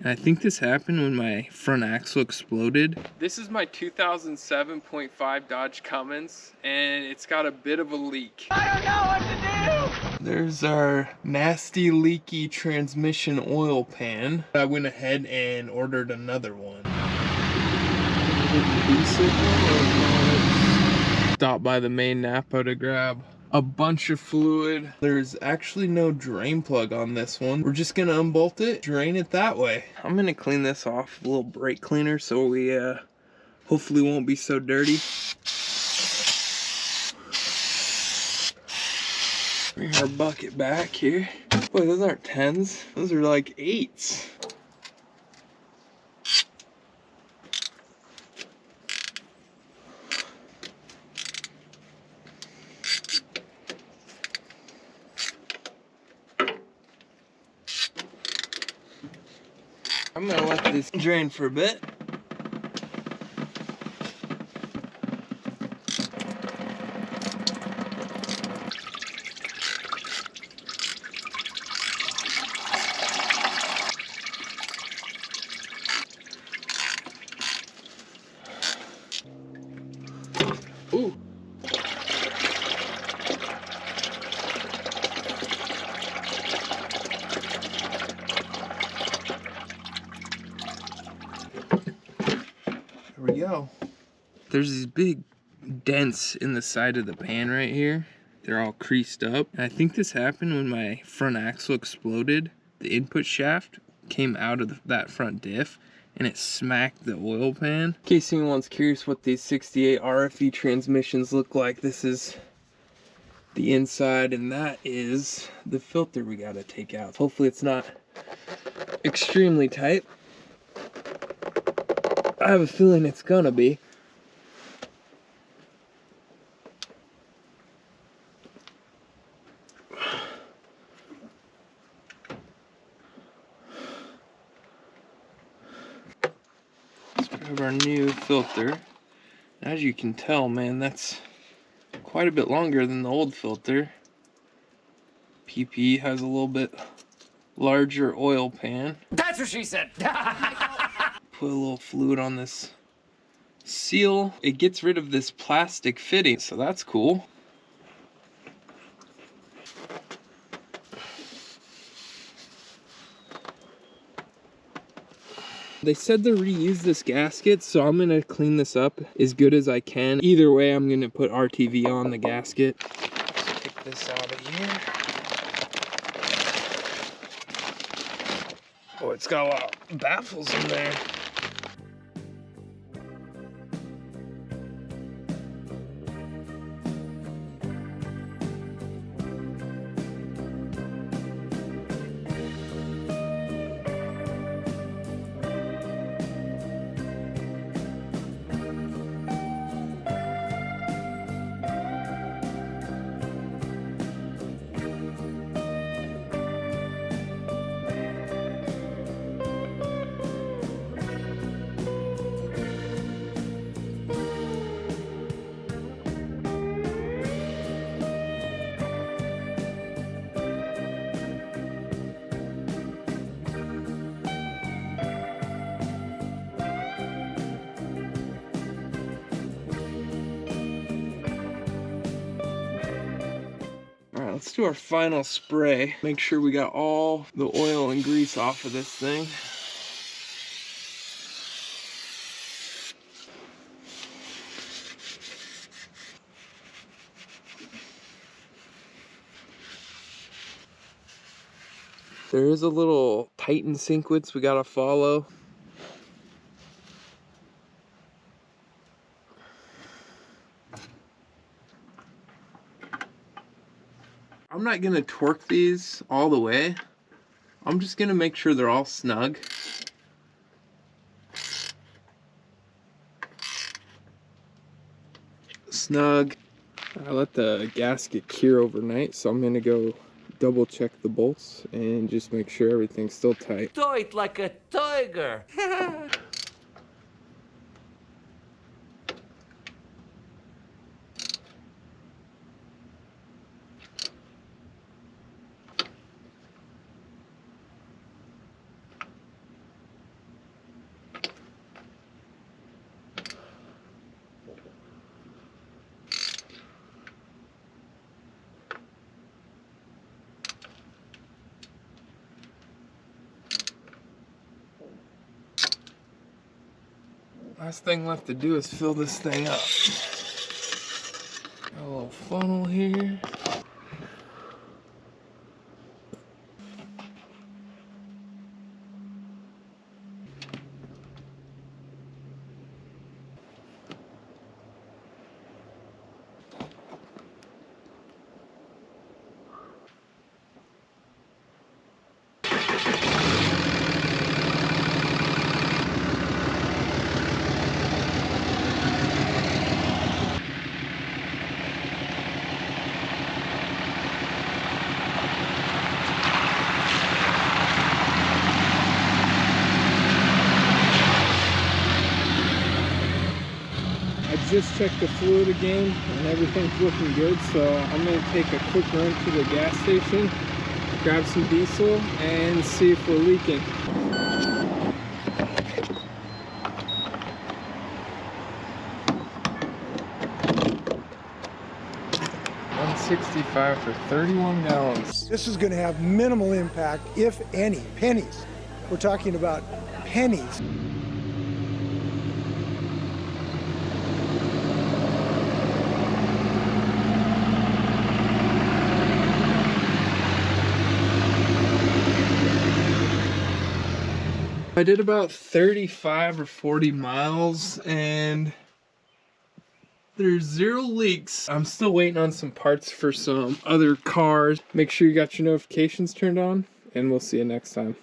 I think this happened when my front axle exploded. This is my 2007.5 Dodge Cummins, and it's got a bit of a leak. I don't know what to do! There's our nasty leaky transmission oil pan. I went ahead and ordered another one. Stopped by the main Napa to grab a bunch of fluid. There's actually no drain plug on this one. We're just gonna unbolt it, drain it that way. I'm gonna clean this off with a little brake cleaner so we hopefully won't be so dirty. Bring our bucket back here. Boy, those aren't 10s. Those are like 8s. I'm gonna let this drain for a bit. Ooh. There we go. There's these big dents in the side of the pan right here. They're all creased up. And I think this happened when my front axle exploded. The input shaft came out of that front diff and it smacked the oil pan. In case anyone's curious what these 68 RFE transmissions look like, this is the inside and that is the filter we gotta take out. Hopefully it's not extremely tight. I have a feeling it's gonna be. Let's grab our new filter. As you can tell, man, that's quite a bit longer than the old filter. PP has a little bit larger oil pan. That's what she said. Put a little fluid on this seal. It gets rid of this plastic fitting, so that's cool. They said to reuse this gasket, so I'm gonna clean this up as good as I can. Either way, I'm gonna put RTV on the gasket. Let's take this out of here. Oh, it's got a lot of baffles in there. Alright, let's do our final spray. Make sure we got all the oil and grease off of this thing. There is a little Titan sequence we gotta follow. I'm not gonna torque these all the way. I'm just gonna make sure they're all snug. Snug. I let the gasket cure overnight, so I'm gonna go double check the bolts and just make sure everything's still tight. Tight like a tiger. Last thing left to do is fill this thing up. Got a little funnel here. I just checked the fluid again and everything's looking good, so I'm going to take a quick run to the gas station, grab some diesel, and see if we're leaking. 165 for 31 gallons. This is going to have minimal impact, if any, pennies. We're talking about pennies. I did about 35 or 40 miles and there's 0 leaks. I'm still waiting on some parts for some other cars. Make sure you got your notifications turned on and we'll see you next time.